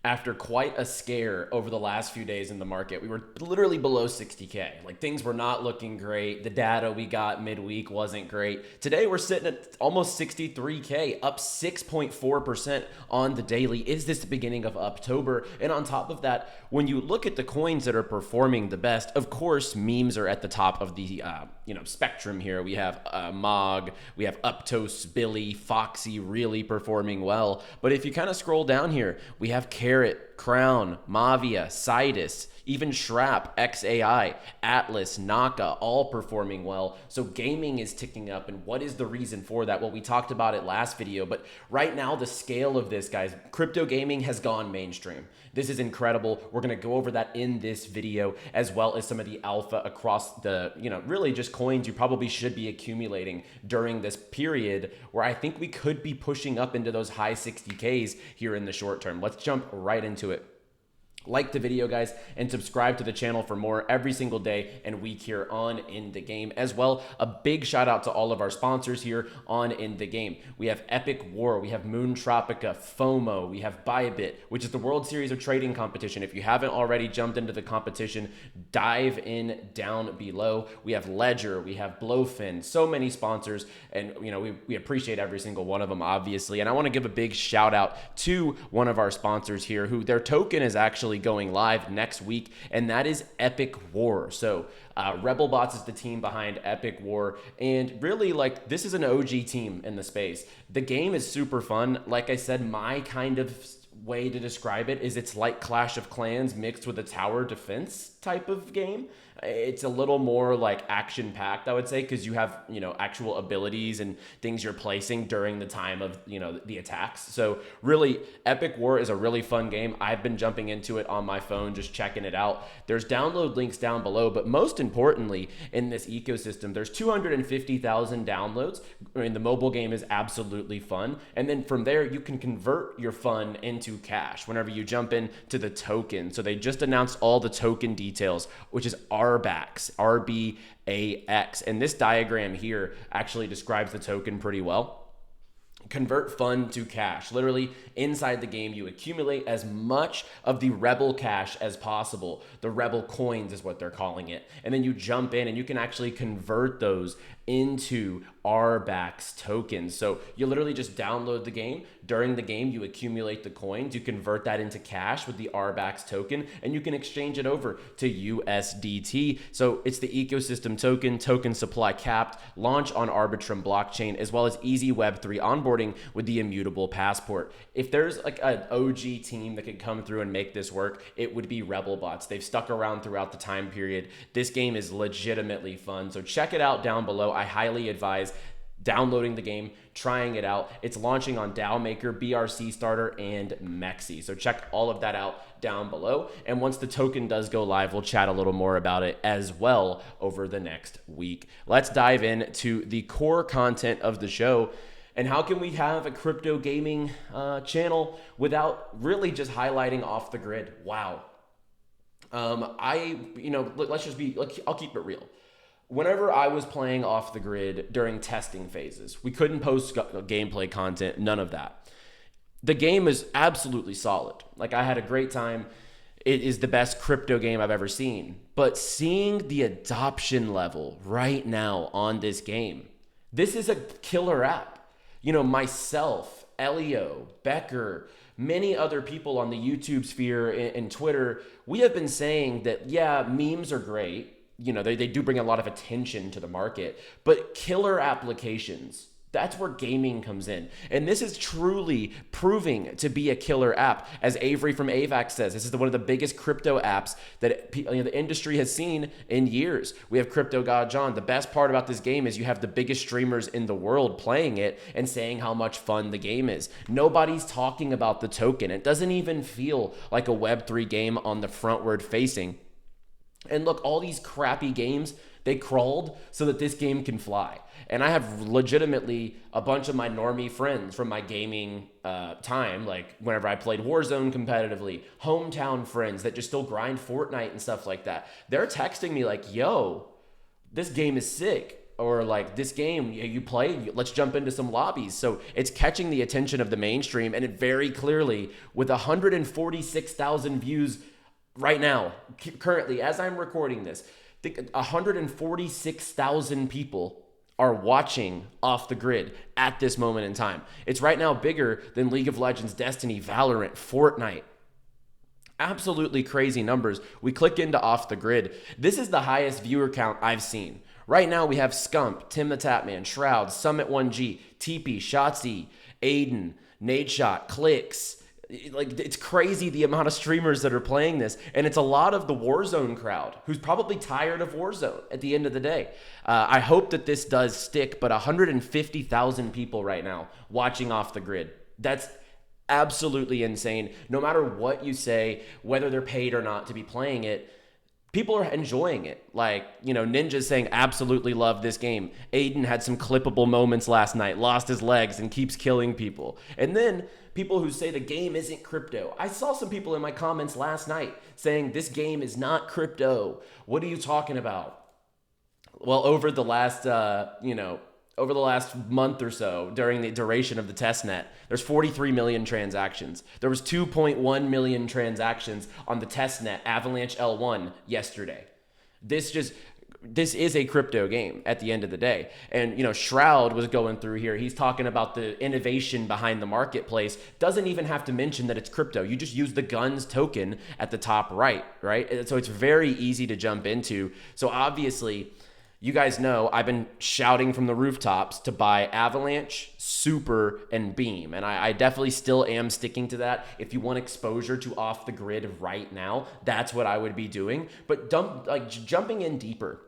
after quite a scare over the last few days in the market. We were literally below 60K. Like, things were not looking great. The data we got midweek wasn't great. Today we're sitting at almost 63K, up 6.4% on the daily. Is this the beginning of October? And on top of that, when you look at the coins that are performing the best, of course, memes are at the top of the spectrum here. We have Mog, we have Uptos, Billy, Foxy really performing well. But if you kind of scroll down here, we have 𝗘𝗟𝗘𝗏, Crown, Mavia, Sidus, even Shrap, 𝗓𝗏𝗏, Atlas, Naka, all performing well. So gaming is ticking up. And what is the reason for that? Well, we talked about it last video, but right now the scale of this, guys, crypto gaming has gone mainstream. This is incredible. We're going to go over that in this video, as well as some of the alpha across the, really just coins you probably should be accumulating during this period where I think we could be pushing up into those high 60Ks here in the short term. Let's jump right into it. Like the video, guys, and subscribe to the channel for more every single day and week here on In The Game. As well, a big shout out to all of our sponsors here on In The Game. We have Epic War, we have Moon Tropica, FOMO, we have Bybit, which is the World Series of Trading competition. If you haven't already jumped into the competition, dive in down below. We have Ledger, we have Blowfin, so many sponsors, and we appreciate every single one of them, obviously. And I want to give a big shout out to one of our sponsors here, who their token is actually going live next week, and that is Epic War. So 𝗪𝗡𝗥𝗟𝗏 is the team behind Epic War, and really, this is an OG team in the space. The game is super fun. Like I said, my kind of way to describe it is it's like Clash of Clans mixed with a tower defense type of game. It's a little more like action-packed, I would say, because you have, actual abilities and things you're placing during the time of, the attacks. So really, Epic War is a really fun game. I've been jumping into it on my phone, just checking it out. There's download links down below, but most importantly, in this ecosystem, there's 250,000 downloads. I mean, the mobile game is absolutely fun. And then from there, you can convert your fun into cash whenever you jump into the token. So they just announced all the token details, which is 𝗪𝗥𝗏𝗧, 𝗪𝗢𝗥𝗏𝗧. And this diagram here actually describes the token pretty well. Convert fun to cash. Literally, inside the game, you accumulate as much of the Rebel cash as possible. The Rebel coins is what they're calling it. And then you jump in and you can actually convert those into 𝗪𝗥𝗏𝗧 tokens. So you literally just download the game. During the game, you accumulate the coins. You convert that into cash with the 𝗪𝗥𝗏𝗧 token, and you can exchange it over to USDT. So it's the ecosystem token supply capped, launch on Arbitrum blockchain, as well as easy Web3 onboarding with the immutable passport. If there's like an OG team that could come through and make this work, it would be 𝗪𝗡𝗥𝗏𝗏𝗧. They've stuck around throughout the time period. This game is legitimately fun. So check it out down below. I highly advise downloading the game, trying it out. It's launching on DAO Maker, BRC Starter, and Mexi. So check all of that out down below. And once the token does go live, we'll chat a little more about it as well over the next week. Let's dive into the core content of the show. And how can we have a crypto gaming channel without really just highlighting off the grid? Wow. Let's just be, I'll keep it real. Whenever I was playing off the grid during testing phases, we couldn't post gameplay content, none of that. The game is absolutely solid. Like, I had a great time. It is the best crypto game I've ever seen. But seeing the adoption level right now on this game, this is a killer app. Myself, Elio, Becker, many other people on the YouTube sphere and Twitter, we have been saying that, yeah, memes are great. They do bring a lot of attention to the market, but killer applications, that's where gaming comes in. And this is truly proving to be a killer app. As Avery from 𝗪𝗥𝗏𝗧𝗢 says, this is one of the biggest crypto apps that the industry has seen in years. We have Crypto God John. The best part about this game is you have the biggest streamers in the world playing it and saying how much fun the game is. Nobody's talking about the token. It doesn't even feel like a Web3 game on the frontward facing. And look, all these crappy games, they crawled so that this game can fly. And I have legitimately a bunch of my normie friends from my gaming time, like whenever I played Warzone competitively, hometown friends that just still grind Fortnite and stuff like that. They're texting me like, yo, this game is sick. or like this game you play, let's jump into some lobbies. So it's catching the attention of the mainstream, and it very clearly, with 146,000 views right now, currently as I'm recording this, 146,000 people are watching Off the Grid at this moment in time. It's right now bigger than League of Legends, Destiny, Valorant, Fortnite. Absolutely crazy numbers. We click into Off the Grid. This is the highest viewer count I've seen. Right now we have Scump, Tim the Tapman, 𝗏𝗏, Summit1G, TP, 𝗏𝗏𝗡𝗧, Aiden, 𝗏𝗏𝗡𝗏, 𝗏𝗏𝗥𝗍. Like, it's crazy the amount of streamers that are playing this, and it's a lot of the Warzone crowd who's probably tired of Warzone at the end of the day. I hope that this does stick, but 150,000 people right now watching Off the Grid. That's absolutely insane. No matter what you say, whether they're paid or not to be playing it, people are enjoying it. Like, you know, Ninja's saying absolutely love this game. Aiden had some clippable moments last night, lost his legs and keeps killing people. And then people who say the game isn't crypto. I saw some people in my comments last night saying this game is not crypto. What are you talking about? Well, over the last, over the last month or so, during the duration of the testnet, there's 43 million transactions. There was 2.1 million transactions on the testnet Avalanche L1 yesterday. This is a crypto game at the end of the day. And, you know, Shroud was going through here. He's talking about the innovation behind the marketplace. Doesn't even have to mention that it's crypto. You just use the guns token at the top right? And so it's very easy to jump into. So obviously, you guys know I've been shouting from the rooftops to buy Avalanche, Super, and Beam. And I definitely still am sticking to that. If you want exposure to Off the Grid right now, that's what I would be doing. But jumping in deeper.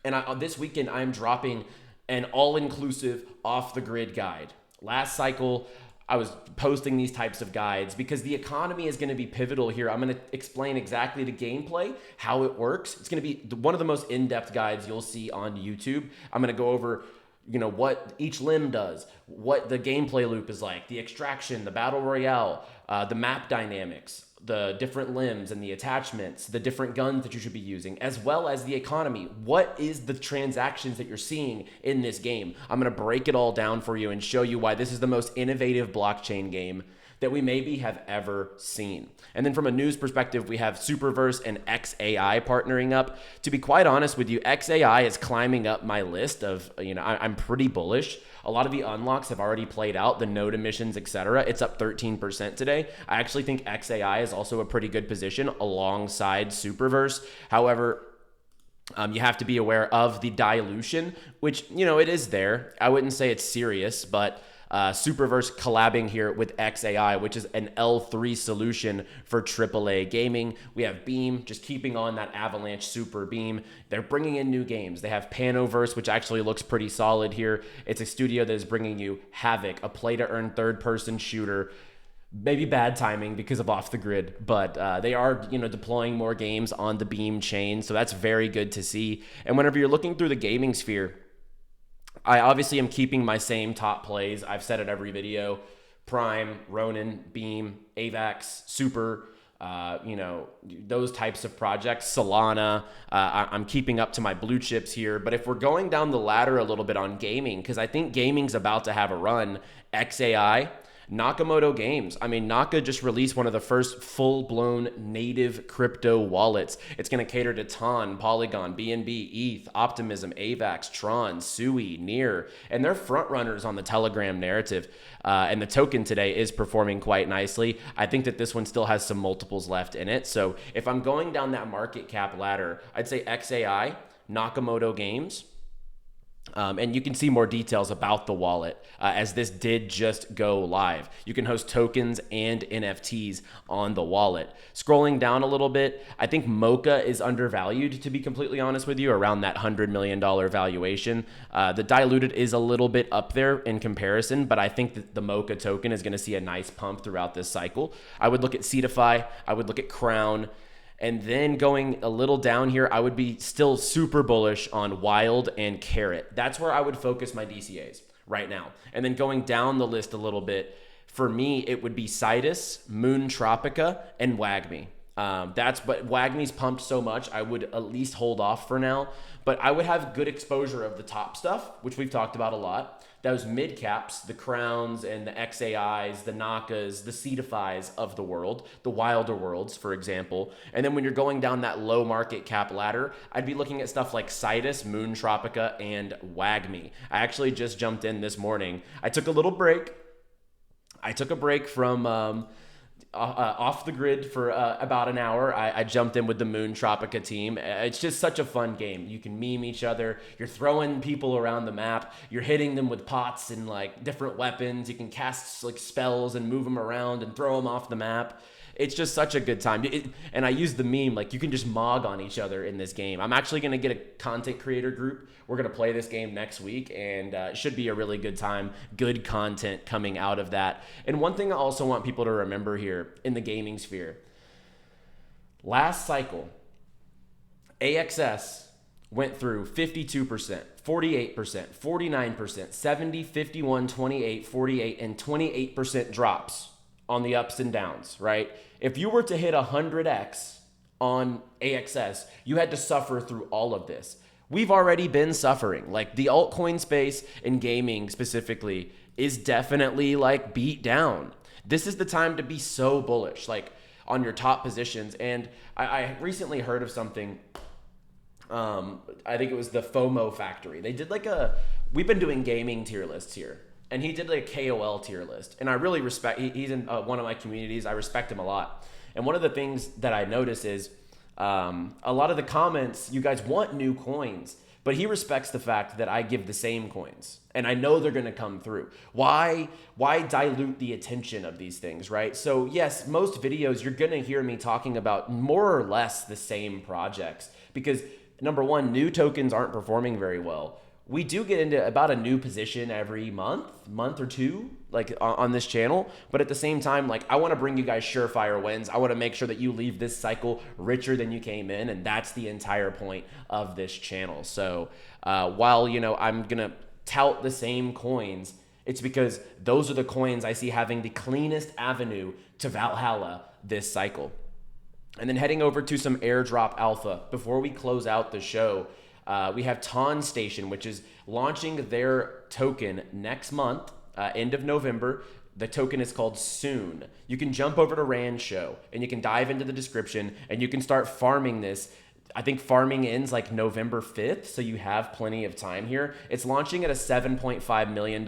And this weekend, I'm dropping an all-inclusive Off the Grid guide. Last cycle, I was posting these types of guides because the economy is going to be pivotal here. I'm going to explain exactly the gameplay, how it works. It's going to be one of the most in-depth guides you'll see on YouTube. I'm going to go over, you know, what each limb does, what the gameplay loop is like, the extraction, the battle royale, the map dynamics, the different limbs and the attachments, the different guns that you should be using, as well as the economy. What is the transactions that you're seeing in this game? I'm going to break it all down for you and show you why this is the most innovative blockchain game that we maybe have ever seen. And then from a news perspective, we have Superverse and xAI partnering up. To be quite honest with you, xAI is climbing up my list of, I'm pretty bullish. A lot of the unlocks have already played out, the node emissions, etc. It's up 13% today. I actually think xAI is also a pretty good position alongside Superverse. However, you have to be aware of the dilution, which, it is there. I wouldn't say it's serious, but Superverse collabing here with xAI, which is an L3 solution for AAA gaming. We have Beam, just keeping on that Avalanche Super Beam. They're bringing in new games. They have Panoverse, which actually looks pretty solid here. It's a studio that is bringing you Havoc, a play-to-earn third-person shooter. Maybe bad timing because of Off the Grid, but they are, deploying more games on the Beam chain, so that's very good to see. And whenever you're looking through the gaming sphere, I obviously am keeping my same top plays. I've said it every video: Prime, Ronin, Beam, AVAX, Super, those types of projects, Solana. I'm keeping up to my blue chips here. But if we're going down the ladder a little bit on gaming, because I think gaming's about to have a run, xAI, Nakamoto Games. Naka just released one of the first full-blown native crypto wallets. It's going to cater to TON, Polygon, BNB, ETH, Optimism, AVAX, Tron, Sui, Near, and they're front runners on the Telegram narrative. And the token today is performing quite nicely. I think that this one still has some multiples left in it. So if I'm going down that market cap ladder, I'd say xAI, Nakamoto Games. And you can see more details about the wallet as this did just go live. You can host tokens and NFTs on the wallet. Scrolling down a little bit, I think Mocha is undervalued, to be completely honest with you, around that $100 million valuation. The diluted is a little bit up there in comparison, but I think that the Mocha token is going to see a nice pump throughout this cycle. I would look at Cetify, I would look at Crown. And then going a little down here, I would be still super bullish on Wild and Carrot. That's where I would focus my DCAs right now. And then going down the list a little bit, for me, it would be Citus, Moon Tropica, and WAGMI. But WAGMI's pumped so much, I would at least hold off for now. But I would have good exposure of the top stuff, which we've talked about a lot. Those mid caps, the Crowns and the XAIs, the NACAs, the 𝗖𝗎𝗘s of the world, the Wilder Worlds, for example. And then when you're going down that low market cap ladder, I'd be looking at stuff like Citus, Moon Tropica, and WAGMI. I actually just jumped in this morning. I took a little break. I took a break from off the grid for about an hour. I jumped in with the Moon Tropica team. It's just such a fun game. You can meme each other. You're throwing people around the map. You're hitting them with pots and like different weapons. You can cast like spells and move them around and throw them off the map. It's just such a good time. And I use the meme, like you can just mog on each other in this game. I'm actually going to get a content creator group. We're going to play this game next week, and it should be a really good time. Good content coming out of that. And one thing I also want people to remember here in the gaming sphere. Last cycle, AXS went through 52%, 48%, 49%, 70, 51, 28, 48, and 28% drops on the ups and downs, right? If you were to hit 100x on AXS, you had to suffer through all of this. We've already been suffering. Like the altcoin space and gaming specifically is definitely like beat down. This is the time to be so bullish, like on your top positions. And I recently heard of something. I think it was the FOMO Factory. They did we've been doing gaming tier lists here. And he did like a KOL tier list. And I really respect, he's in one of my communities. I respect him a lot. And one of the things that I notice is a lot of the comments, you guys want new coins, but he respects the fact that I give the same coins. And I know they're going to come through. Why dilute the attention of these things, right? So yes, most videos, you're going to hear me talking about more or less the same projects because number one, new tokens aren't performing very well. We do get into about a new position every month or two, like on this channel. But at the same time, like I want to bring you guys surefire wins. I want to make sure that you leave this cycle richer than you came in. And that's the entire point of this channel. So while, I'm going to tout the same coins, it's because those are the coins I see having the cleanest avenue to Valhalla this cycle. And then heading over to some airdrop alpha before we close out the show. We have TonStation, which is launching their token next month, end of November. The token is called Soon. You can jump over to Rand Show and you can dive into the description and you can start farming this. I think farming ends like November 5th, so you have plenty of time here. It's launching at a $7.5 million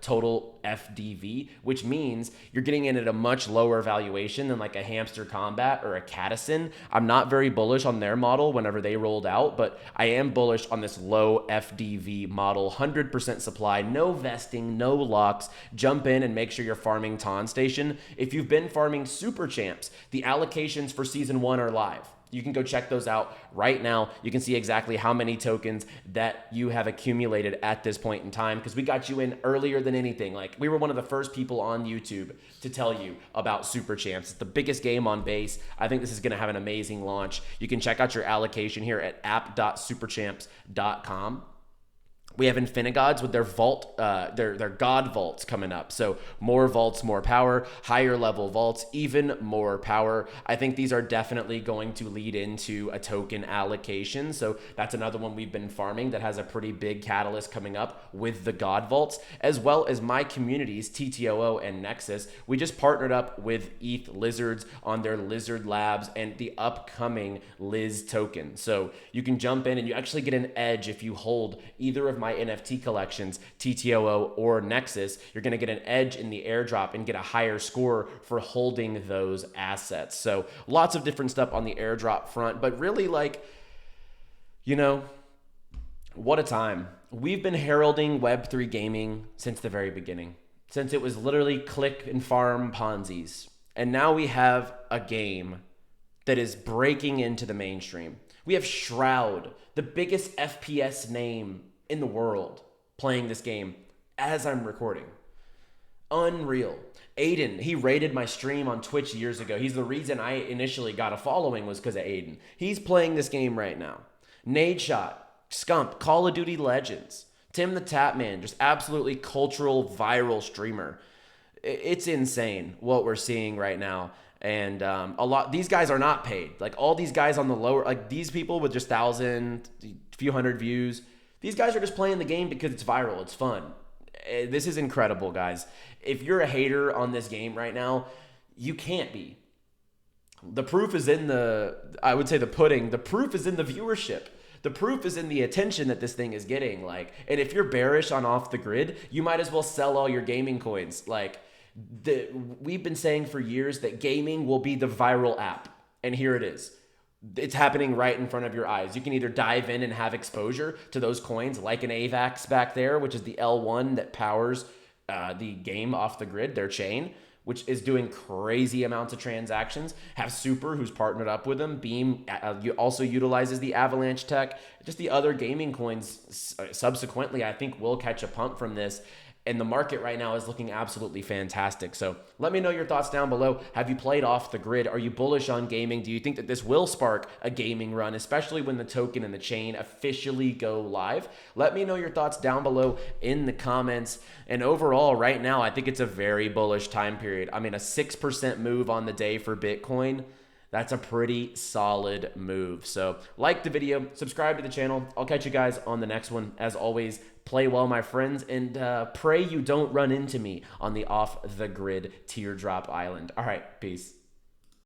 total FDV, which means you're getting in at a much lower valuation than like a Hamster Combat or a 𝗏𝗏𝗏. I'm not very bullish on their model whenever they rolled out, but I am bullish on this low FDV model, 100% supply, no vesting, no locks. Jump in and make sure you're farming TonStation. If you've been farming Super Champs, the allocations for Season 1 are live. You can go check those out right now. You can see exactly how many tokens that you have accumulated at this point in time because we got you in earlier than anything. Like we were one of the first people on YouTube to tell you about Super Champs. It's the biggest game on base. I think this is going to have an amazing launch. You can check out your allocation here at app.superchamps.com. We have Infinigods with their vault, their God vaults coming up. So more vaults, more power, higher level vaults, even more power. I think these are definitely going to lead into a token allocation. So that's another one we've been farming that has a pretty big catalyst coming up with the God vaults, as well as my communities, TTOO and Nexus. We just partnered up with ETH Lizards on their Lizard Labs and the upcoming Liz token. So you can jump in and you actually get an edge if you hold either of my NFT collections, TTOO or Nexus. You're going to get an edge in the airdrop and get a higher score for holding those assets. So lots of different stuff on the airdrop front, but really what a time. We've been heralding Web3 gaming since the very beginning, since it was literally click and farm Ponzi's. And now we have a game that is breaking into the mainstream. We have Shroud, the biggest FPS name in the world, playing this game as I'm recording. Unreal. Aiden, he raided my stream on Twitch years ago. He's the reason I initially got a following was because of Aiden. He's playing this game right now. Nadeshot, Scump, Call of Duty Legends, Tim the Tapman, just absolutely cultural viral streamer. It's insane what we're seeing right now. And these guys are not paid. Like all these guys on the lower, like these people with just 1,000, few hundred views, these guys are just playing the game because it's viral. It's fun. This is incredible, guys. If you're a hater on this game right now, you can't be. The proof is in I would say the pudding. The proof is in the viewership. The proof is in the attention that this thing is getting. Like, and if you're bearish on off the grid, you might as well sell all your gaming coins. Like, we've been saying for years that gaming will be the viral app. And here it is. It's happening right in front of your eyes. You can either dive in and have exposure to those coins like an AVAX back there, which is the L1 that powers the game off the grid, their chain, which is doing crazy amounts of transactions. Have Super, who's partnered up with them. Beam also utilizes the Avalanche tech. Just the other gaming coins subsequently, I think, will catch a pump from this. And the market right now is looking absolutely fantastic. So let me know your thoughts down below. Have you played off the grid? Are you bullish on gaming? Do you think that this will spark a gaming run, especially when the token and the chain officially go live? Let me know your thoughts down below in the comments. And overall, right now, I think it's a very bullish time period. I mean, a 6% move on the day for Bitcoin. That's a pretty solid move. So like the video, subscribe to the channel. I'll catch you guys on the next one. As always, play well, my friends, and pray you don't run into me on the off the grid teardrop island. All right, peace.